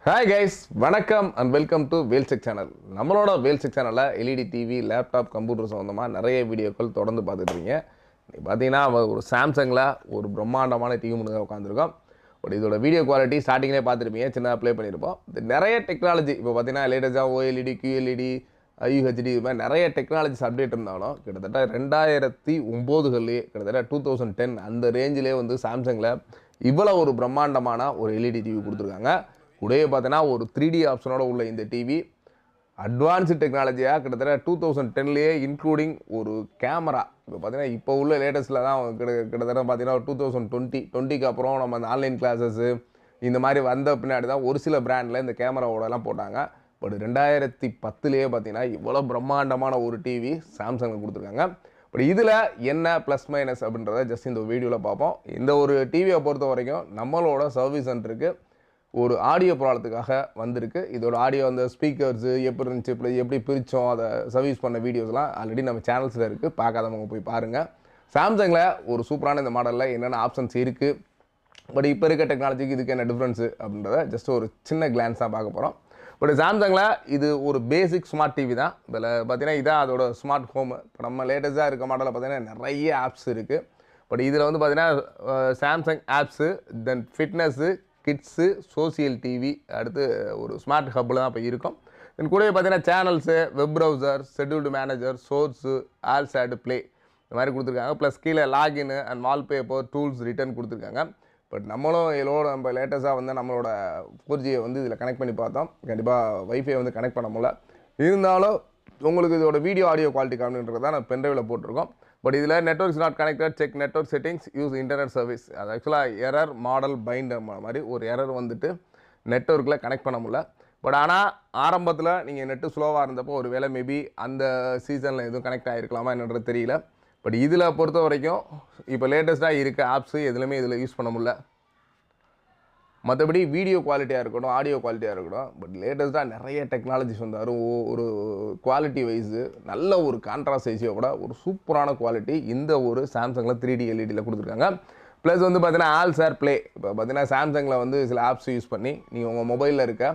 Hi guys, வணக்கம் and welcome to வேல்செக் channel. நம்மளோட வேல்செக் சேனலில் எல்இடி டிவி, லேப்டாப், கம்ப்யூட்டர் சம்மந்தமாக நிறைய வீடியோக்கள் தொடர்ந்து பார்த்துட்ருக்கீங்க. பார்த்தீங்கன்னா ஒரு சாம்சங்கில் ஒரு பிரம்மாண்டமான டிவி முன்னாடி உட்காந்துருக்கோம். பட் இதோட வீடியோ குவாலிட்டி ஸ்டார்டிங்லேயே பார்த்துருப்பீங்க, சின்னதாக ப்ளே பண்ணியிருப்போம். இது நிறைய டெக்னாலஜி இப்போ பார்த்தீங்கன்னா லேட்டஸ்ட்டாக ஓஎல்இடி, QLED, IUHD இது மாதிரி நிறைய டெக்னாலஜிஸ் அப்டேட் இருந்தாலும் கிட்டத்தட்ட 2009 கிட்டத்தட்ட 2010 அந்த ரேஞ்சிலே வந்து சாம்சங்கில் இவ்வளோ ஒரு பிரம்மாண்டமான ஒரு எல்இடி டிவி கொடுத்துருக்காங்க. கூடவே பார்த்தீங்கன்னா ஒரு 3D ஆப்ஷனோட உள்ள இந்த டிவி அட்வான்ஸ்டு டெக்னாலஜியாக கிட்டத்தட்ட 2010லேயே இன்க்ளூடிங் ஒரு கேமரா இப்போ பார்த்தீங்கன்னா இப்போ உள்ள லேட்டஸ்ட்டில் தான் கிட்டத்தட்ட பார்த்தீங்கன்னா 2020க்கு அப்புறம் நம்ம அந்த ஆன்லைன் கிளாஸஸ்ஸு இந்த மாதிரி வந்த பின்னாடி தான் ஒரு சில பிராண்டில் இந்த கேமராவோடலாம் போட்டாங்க. பட் 2010லேயே பார்த்தீங்கன்னா இவ்வளோ பிரம்மாண்டமான ஒரு டிவி சாம்சங்கில் கொடுத்துருக்காங்க. பட் இதில் என்ன ப்ளஸ் மைனஸ் அப்படின்றத ஜஸ்ட் இந்த வீடியோவில் பார்ப்போம். இந்த ஒரு டிவியை பொறுத்த வரைக்கும் நம்மளோட சர்வீஸ் சென்டருக்கு ஒரு ஆடியோ ப்ராப்ளத்துக்காக வந்திருக்கு. இதோட ஆடியோ அந்த ஸ்பீக்கர்ஸு எப்படி இருந்துச்சு, எப்படி பிரித்தோம், அதை சர்வீஸ் பண்ண வீடியோஸ்லாம் ஆல்ரெடி நம்ம சேனல்ஸில் இருக்குது, பார்க்காதவங்க போய் பாருங்கள். சாம்சங்கில் ஒரு சூப்பரான இந்த மாடலில் என்னென்ன ஆப்ஷன்ஸ் இருக்குது, பட் இப்போ இருக்க டெக்னாலஜிக்கு இதுக்கு என்ன டிஃப்ரென்ஸு அப்படின்றத ஜஸ்ட் ஒரு சின்ன கிளான்ஸ் தான் பார்க்க போகிறோம். பட் சாம்சங்கில் இது ஒரு பேசிக் ஸ்மார்ட் டிவி தான். இதில் பார்த்தீங்கன்னா இதான் அதோட ஸ்மார்ட் ஹோமு. இப்போ நம்ம லேட்டஸ்ட்டாக இருக்க மாடலில் பார்த்தீங்கன்னா நிறைய ஆப்ஸ் இருக்குது. பட் இதில் வந்து பார்த்தீங்கன்னா சாம்சங் ஆப்ஸு, தென் ஃபிட்னஸ்ஸு, கிட்ஸு, சோசியல் டிவி, அடுத்து ஒரு ஸ்மார்ட் ஹப்பில் தான் இப்போ இருக்கும். தென் கூடவே பார்த்தீங்கன்னா channels, web browser, scheduled manager, source, ஆல்சாட், ப்ளே இந்த மாதிரி கொடுத்துருக்காங்க. ப்ளஸ் கீழே login and wallpaper, tools, return கொடுத்துருக்காங்க. பட் நம்மளும் இதோட நம்ம லேட்டஸ்ட்டாக வந்து நம்மளோட 4Gயை வந்து இதில் கனெக்ட் பண்ணி பார்த்தோம். கண்டிப்பாக வைஃபை வந்து கனெக்ட் பண்ண முடியல. இருந்தாலும் உங்களுக்கு இதோட வீடியோ ஆடியோ குவாலிட்டி காமின்றதை நான் பென்ட்ரைவில் போட்டிருக்கோம். பட் இதில் networks not connected, check network settings, use internet service. அது ஆக்சுவலாக எரர் மாடல் பைண்ட் மாதிரி ஒரு எரர் வந்துட்டு நெட்ஒர்க்கில் கனெக்ட் பண்ண முடியல. பட் ஆனால் ஆரம்பத்தில் நீங்கள் நெட்டு ஸ்லோவாக இருந்தப்போ ஒரு வேளை மேபி அந்த சீசனில் எதுவும் கனெக்ட் ஆகிருக்கலாமா என்னன்றது தெரியல. பட் இதில் பொறுத்த வரைக்கும் இப்போ லேட்டஸ்ட்டாக இருக்க ஆப்ஸு எதுலையுமே இதில் யூஸ் பண்ண முடியல. மற்றபடி வீடியோ குவாலிட்டியாக இருக்கட்டும், ஆடியோ குவாலிட்டியாக இருக்கட்டும், பட் லேட்டஸ்ட்டாக நிறைய டெக்னாலஜிஸ் வந்தார். ஒரு குவாலிட்டி வைஸு நல்ல ஒரு கான்ட்ராஸ்ட் ரேஷியோட ஒரு சூப்பரான குவாலிட்டி இந்த ஒரு சாம்சங்கில் 3D எல்இடியில் கொடுத்துருக்காங்க. ப்ளஸ் வந்து பார்த்தீங்கன்னா ஆல்சாட் ப்ளே. இப்போ பார்த்தீங்கன்னா சாம்சங்கில் வந்து சில ஆப்ஸ் யூஸ் பண்ணி நீங்கள் உங்கள் மொபைலில் இருக்க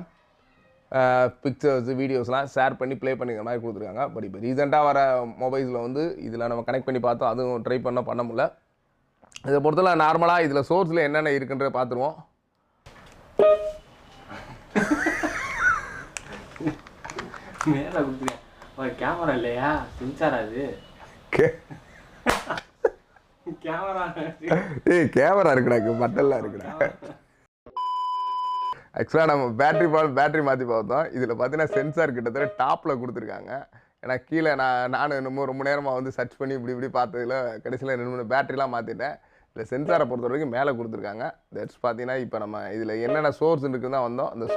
பிக்சர்ஸ், வீடியோஸ்லாம் ஷேர் பண்ணி ப்ளே பண்ணிக்கிற மாதிரி கொடுத்துருக்காங்க. பட் இப்போ ரீசெண்டாக வர மொபைல்ஸில் வந்து இதில் நம்ம கனெக்ட் பண்ணி பார்த்தோம், அதுவும் ட்ரை பண்ண முடியல. இதை பொறுத்தவரை நார்மலாக இதில் சோர்ஸில் என்னென்ன இருக்குன்றதை பார்த்துருவோம். மேல குடுக்குறேன். கேமரா இல்லையா, சென்சாரா அது? கேமரா இருக்குடா, பட்டன்லாம் இருக்குடா. ஆக்சுவலாக நம்ம பேட்டரி மாற்றி பார்த்தோம். இதில் பார்த்தீங்கன்னா சென்சார் கிட்டத்தட்ட டாப்பில் கொடுத்துருக்காங்க. ஏன்னா கீழே நான் இன்னமும் ரொம்ப நேரமாக வந்து சர்ச் பண்ணி இப்படி பார்த்ததில் கடைசியில் 2 பேட்டரிலாம் மாற்றிட்டேன். இல்லை சென்சாரை பொறுத்த வரைக்கும் மேலே கொடுத்துருக்காங்க. தட்ஸ் பார்த்தீங்கன்னா இப்போ நம்ம இதில் என்னென்ன சோர்ஸ் இருக்குன்னு தான் வந்தோம். அந்த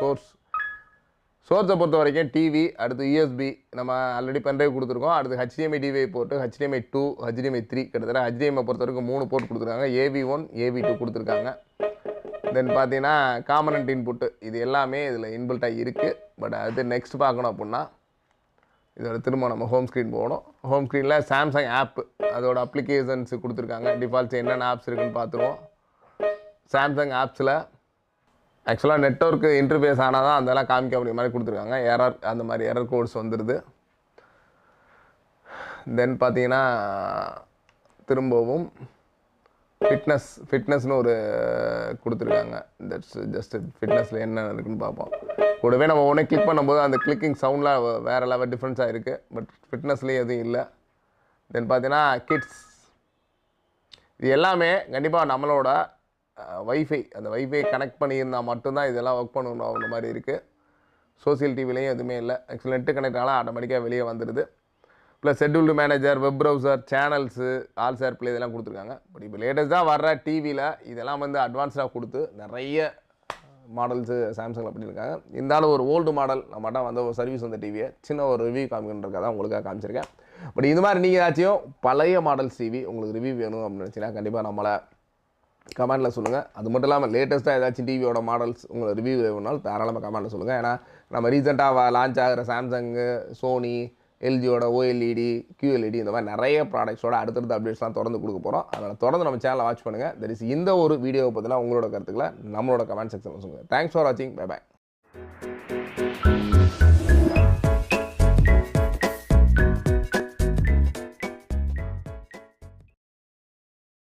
சோர்ஸை பொறுத்த வரைக்கும் டிவி, அடுத்து USB நம்ம ஆல்ரெடி பென்ட்ரைவ் கொடுத்துருக்கோம். அடுத்து HDMI டிவி போட்டு HDMI 2, HDMI 3 கிட்டத்தட்ட HDMI பொறுத்த வரைக்கும் 3 போர்ட் கொடுத்துருக்காங்க. AV1, AV2 கொடுத்துருக்காங்க. தென் பார்த்தீங்கன்னா காம்பனண்ட் இன்புட்டு இது எல்லாமே இதில் இன்பில்ட்டாக இருக்குது. பட் அது நெக்ஸ்ட் பார்க்கணும் அப்படின்னா இதோட திரும்ப நம்ம ஹோம் ஸ்க்ரீன் போகணும். ஹோம் ஸ்க்ரீனில் சாம்சங் ஆப்பு அதோட அப்ளிகேஷன்ஸ் கொடுத்துருக்காங்க. டிஃபால்ட்ஸ் என்னென்ன ஆப்ஸ் இருக்குதுன்னு பார்த்துருவோம். சாம்சங் ஆப்ஸில் ஆக்சுவலாக நெட்ஒர்க்கு இன்டர்ஃபேஸ் ஆனால் தான் அதெல்லாம் காமிக்க அப்படிங்கிற மாதிரி கொடுத்துருக்காங்க. எரர் அந்த மாதிரி எரர் கோட்ஸ் வந்துடுது. தென் பார்த்தீங்கன்னா திரும்பவும் ஃபிட்னஸ்னு ஒரு கொடுத்துருக்காங்க. தட்ஸ் ஜஸ்ட் ஃபிட்னஸில் என்ன இருக்குதுன்னு பார்ப்போம். கூடவே நம்ம உடனே கிளிக் பண்ணும்போது அந்த கிளிக்கிங் சவுண்டில் வேறு லெவல் டிஃப்ரென்ஸாக இருக்குது. பட் ஃபிட்னஸ்லேயும் எதுவும் இல்லை. தென் பார்த்தீங்கன்னா கிட்ஸ் இது எல்லாமே கண்டிப்பாக நம்மளோட வைஃபை அந்த வைஃபை கனெக்ட் பண்ணியிருந்தால் மட்டும்தான் இதெல்லாம் ஒர்க் பண்ணணும் அந்த மாதிரி இருக்குது. சோசியல் டிவிலையும் எதுவுமே இல்லை. ஆக்சுவலி நெட்டு கனெக்ட் ஆனால் ஆட்டோமேட்டிக்காக வெளியே வந்துடுது. Plus scheduled manager, web browser, channels, ஆல்சாட் ப்ளே இதெல்லாம் கொடுத்துருக்காங்க. பட் இப்போ லேட்டஸ்ட்டாக வர்ற டிவியில் இதெல்லாம் வந்து அட்வான்ஸ்டாக கொடுத்து நிறைய மாடல்ஸு சாம்சங்கில் பண்ணியிருக்காங்க. இருந்தாலும் ஒரு ஓல்டு மாடல் நம்மகிட்ட வந்து ஒரு சர்வீஸ் வந்த டிவியை சின்ன ஒரு ரிவ்யூ காமிக்கிறதுக்காக தான் உங்களுக்காக காமிச்சிருக்கேன். பட் இது மாதிரி நீங்கள் ஏதாச்சும் பழைய மாடல்ஸ் டிவி உங்களுக்கு ரிவ்யூ வேணும் அப்படின்னு நினச்சிங்கன்னா கண்டிப்பாக நம்மளை கமெண்டில் சொல்லுங்கள். அது மட்டும் இல்லாமல் லேட்டஸ்ட்டாக ஏதாச்சும் டிவியோட மாடல்ஸ் உங்களை ரிவ்யூ வேணும்னாலும் தாராளமாக கமெண்டில் சொல்லுங்கள். ஏன்னா நம்ம ரீசெண்டாக லான்ச் ஆகிற சாம்சங்கு, சோனி, எல்ஜியோட OLED, QLED இந்த மாதிரி நிறைய ப்ராடக்ட்ஸோட அடுத்தடுத்த அப்டேட்ஸ்லாம் தொடர்ந்து கொடுக்க போகிறோம். அதனால் தொடர்ந்து நம்ம சேனலை வாட்ச் பண்ணுங்கள். தட் இஸ் இந்த ஒரு வீடியோவை பற்றினா உங்களோட கருத்துக்களை நம்மளோட கமெண்ட் செக்ஷனில் சொல்லுங்கள். தேங்க்ஸ் ஃபார் வாட்சிங். Bye bye. பாய்.